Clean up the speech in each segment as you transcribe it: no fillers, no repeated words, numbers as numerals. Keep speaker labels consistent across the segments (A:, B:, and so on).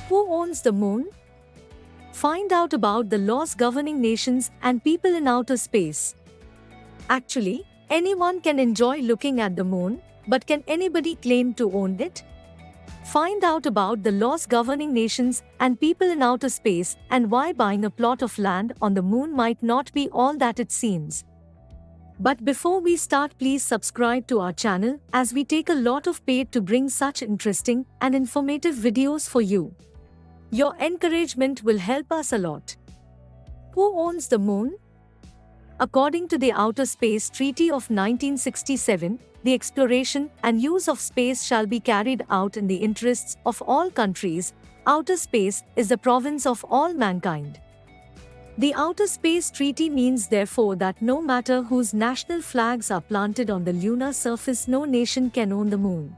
A: Who owns the moon? Find out about the laws governing nations and people in outer space. Actually, anyone can enjoy looking at the moon, but can anybody claim to own it? Find out about the laws governing nations and people in outer space and why buying a plot of land on the moon might not be all that it seems. But before we start, please subscribe to our channel as we take a lot of paid to bring such interesting and informative videos for you. Your encouragement will help us a lot. Who owns the moon? According to the Outer Space Treaty of 1967, the exploration and use of space shall be carried out in the interests of all countries. Outer space is the province of all mankind. The Outer Space Treaty means therefore that no matter whose national flags are planted on the lunar surface, no nation can own the moon.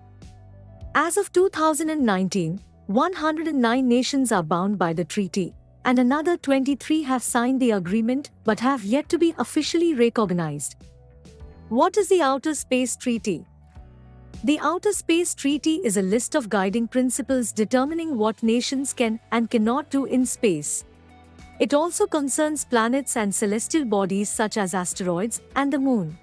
A: As of 2019, 109 nations are bound by the treaty, and another 23 have signed the agreement but have yet to be officially recognized. What is the Outer Space Treaty? The Outer Space Treaty is a list of guiding principles determining what nations can and cannot do in space. It also concerns planets and celestial bodies such as asteroids and the moon.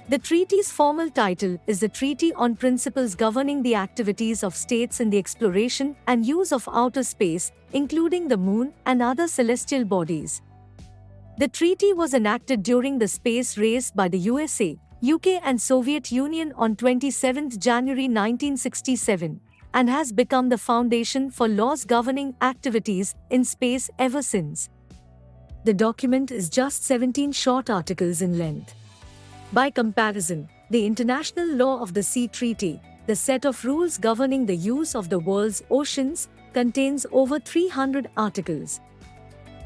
A: The treaty's formal title is the Treaty on Principles Governing the Activities of States in the Exploration and Use of Outer Space, including the moon and other celestial bodies. The treaty was enacted during the space race by the USA, UK and Soviet Union on 27 January 1967. And has become the foundation for laws governing activities in space ever since. The document is just 17 short articles in length. By comparison, the International Law of the Sea Treaty, the set of rules governing the use of the world's oceans, contains over 300 articles.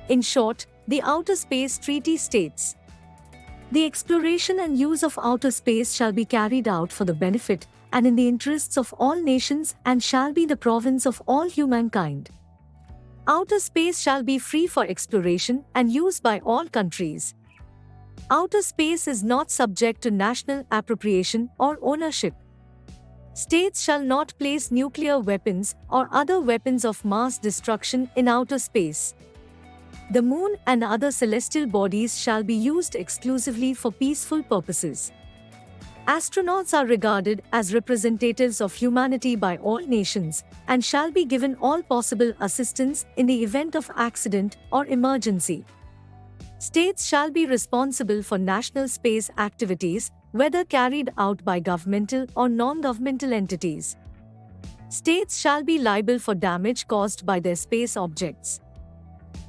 A: In short, the Outer Space Treaty states, the exploration and use of outer space shall be carried out for the benefit and in the interests of all nations and shall be the province of all humankind. Outer space shall be free for exploration and use by all countries. Outer space is not subject to national appropriation or ownership. States shall not place nuclear weapons or other weapons of mass destruction in outer space. The moon and other celestial bodies shall be used exclusively for peaceful purposes. Astronauts are regarded as representatives of humanity by all nations and shall be given all possible assistance in the event of accident or emergency. States shall be responsible for national space activities, whether carried out by governmental or non-governmental entities. States shall be liable for damage caused by their space objects.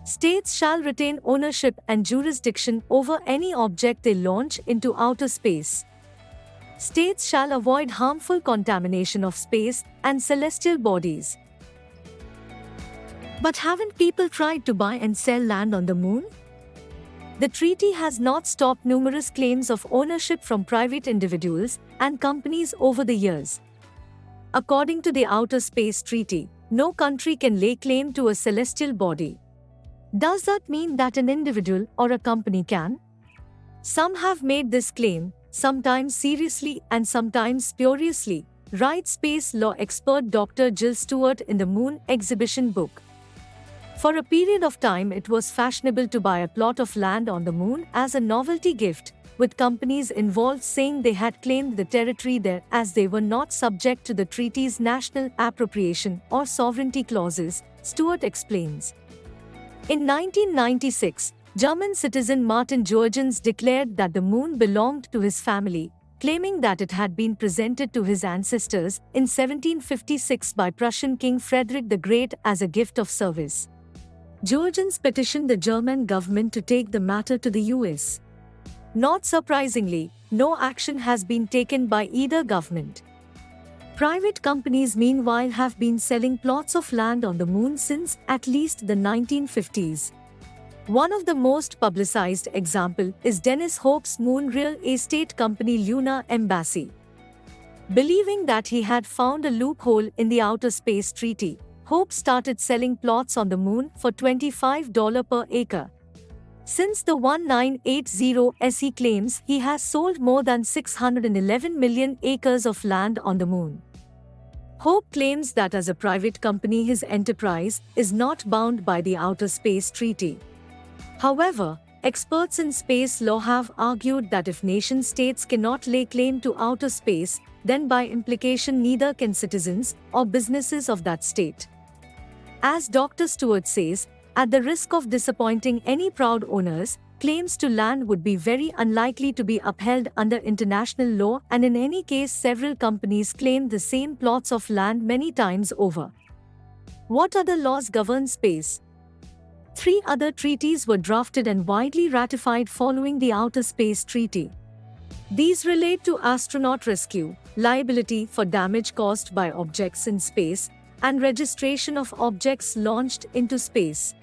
A: States shall retain ownership and jurisdiction over any object they launch into outer space. States shall avoid harmful contamination of space and celestial bodies. But haven't people tried to buy and sell land on the moon? The treaty has not stopped numerous claims of ownership from private individuals and companies over the years. According to the Outer Space Treaty, no country can lay claim to a celestial body. Does that mean that an individual or a company can? Some have made this claim, sometimes seriously and sometimes spuriously, writes space law expert Dr. Jill Stewart in the Moon Exhibition book. For a period of time, it was fashionable to buy a plot of land on the moon as a novelty gift, with companies involved saying they had claimed the territory there as they were not subject to the treaty's national appropriation or sovereignty clauses, Stewart explains. In 1996, German citizen Martin Jurgens declared that the moon belonged to his family, claiming that it had been presented to his ancestors in 1756 by Prussian King Frederick the Great as a gift of service. Jurgens petitioned the German government to take the matter to the US. Not surprisingly, no action has been taken by either government. Private companies meanwhile have been selling plots of land on the moon since at least the 1950s. One of the most publicized example is Dennis Hope's moon real estate company Lunar Embassy. Believing that he had found a loophole in the Outer Space Treaty, Hope started selling plots on the moon for $25 per acre. Since the 1980s, he claims he has sold more than 611 million acres of land on the moon. Hope claims that as a private company his enterprise is not bound by the Outer Space Treaty. However, experts in space law have argued that if nation-states cannot lay claim to outer space, then by implication neither can citizens or businesses of that state. As Dr. Stewart says, at the risk of disappointing any proud owners, claims to land would be very unlikely to be upheld under international law, and in any case several companies claim the same plots of land many times over. What other laws govern space? 3 other treaties were drafted and widely ratified following the Outer Space Treaty. These relate to astronaut rescue, liability for damage caused by objects in space, and registration of objects launched into space.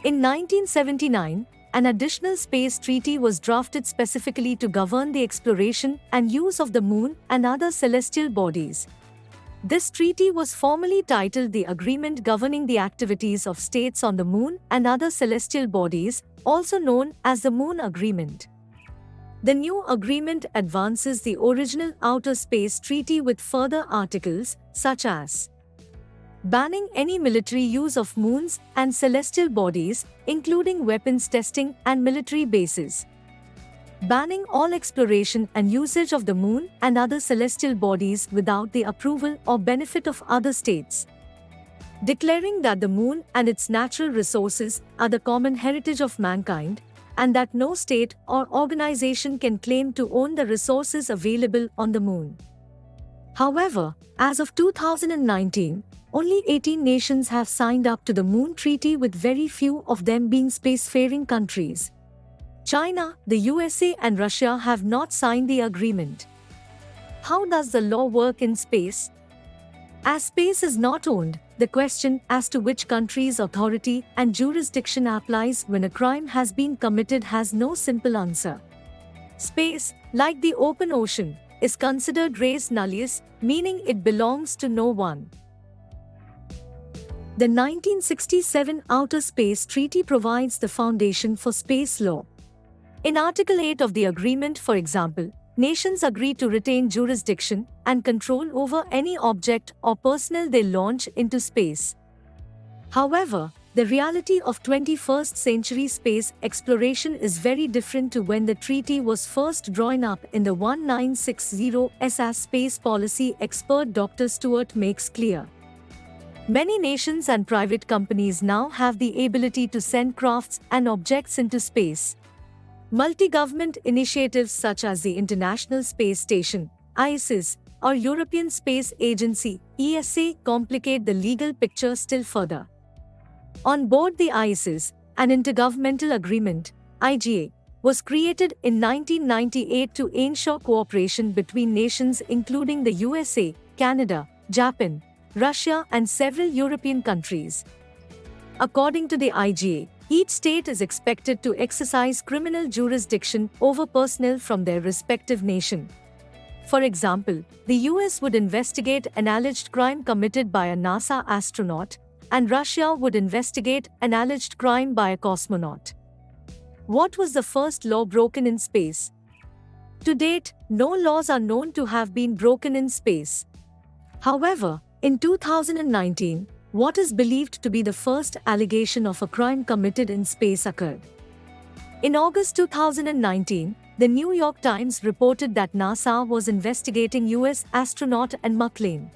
A: In 1979, an additional space treaty was drafted specifically to govern the exploration and use of the Moon and other celestial bodies. This treaty was formally titled the Agreement Governing the Activities of States on the Moon and Other Celestial Bodies, also known as the Moon Agreement. The new agreement advances the original Outer Space Treaty with further articles, such as banning any military use of moons and celestial bodies, including weapons testing and military bases. Banning all exploration and usage of the Moon and other celestial bodies without the approval or benefit of other states. Declaring that the Moon and its natural resources are the common heritage of mankind, and that no state or organization can claim to own the resources available on the Moon. However, as of 2019, only 18 nations have signed up to the Moon Treaty, with very few of them being spacefaring countries. China, the USA, and Russia have not signed the agreement. How does the law work in space? As space is not owned, the question as to which country's authority and jurisdiction applies when a crime has been committed has no simple answer. Space, like the open ocean, is considered res nullius, meaning it belongs to no one. The 1967 Outer Space Treaty provides the foundation for space law. In Article 8 of the agreement, for example, nations agree to retain jurisdiction and control over any object or personnel they launch into space. However, the reality of 21st century space exploration is very different to when the treaty was first drawn up in the 1960s, as space policy expert Dr. Stewart makes clear. Many nations and private companies now have the ability to send crafts and objects into space. Multi-government initiatives such as the International Space Station, ISS, or European Space Agency, ESA, complicate the legal picture still further. On board the ISS, an intergovernmental agreement, IGA, was created in 1998 to ensure cooperation between nations including the USA, Canada, Japan, Russia, and several European countries. According to the IGA, each state is expected to exercise criminal jurisdiction over personnel from their respective nation. For example, the US would investigate an alleged crime committed by a NASA astronaut, and Russia would investigate an alleged crime by a cosmonaut. What was the first law broken in space? To date, no laws are known to have been broken in space. However, in 2019, what is believed to be the first allegation of a crime committed in space occurred. In August 2019, the New York Times reported that NASA was investigating US astronaut Anne McClain.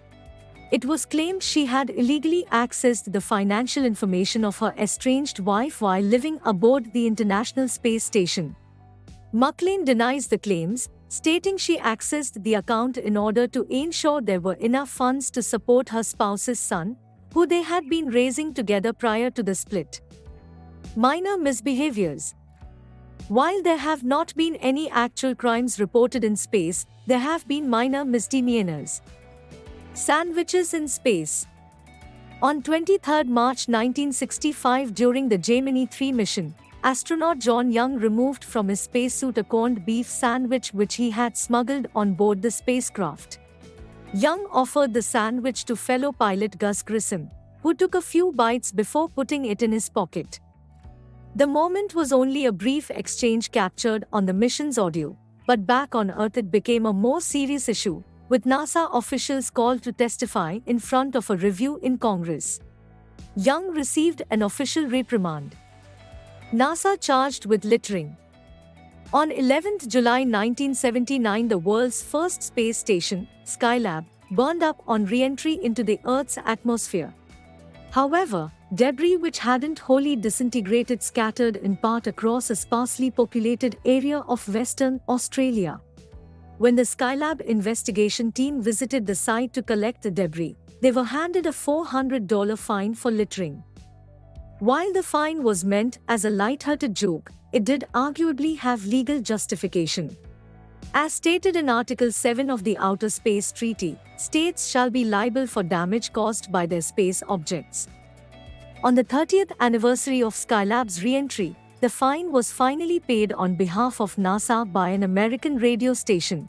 A: It was claimed she had illegally accessed the financial information of her estranged wife while living aboard the International Space Station. McClain denies the claims, stating she accessed the account in order to ensure there were enough funds to support her spouse's son, who they had been raising together prior to the split. Minor misbehaviors. While there have not been any actual crimes reported in space, there have been minor misdemeanors. Sandwiches in space. On 23 March 1965, during the Gemini 3 mission, astronaut John Young removed from his spacesuit a corned beef sandwich which he had smuggled on board the spacecraft. Young offered the sandwich to fellow pilot Gus Grissom, who took a few bites before putting it in his pocket. The moment was only a brief exchange captured on the mission's audio, but back on Earth it became a more serious issue, with NASA officials called to testify in front of a review in Congress. Young received an official reprimand. NASA charged with littering. On 11 July 1979, the world's first space station, Skylab, burned up on re-entry into the Earth's atmosphere. However, debris which hadn't wholly disintegrated scattered in part across a sparsely populated area of Western Australia. When the Skylab investigation team visited the site to collect the debris, they were handed a $400 fine for littering. While the fine was meant as a light-hearted joke, it did arguably have legal justification. As stated in Article 7 of the Outer Space Treaty, states shall be liable for damage caused by their space objects. On the 30th anniversary of Skylab's re-entry, the fine was finally paid on behalf of NASA by an American radio station.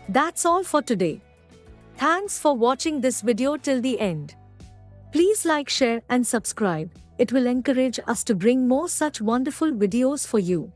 A: That's all for today. Thanks for watching this video till the end. Please like, share and subscribe. It will encourage us to bring more such wonderful videos for you.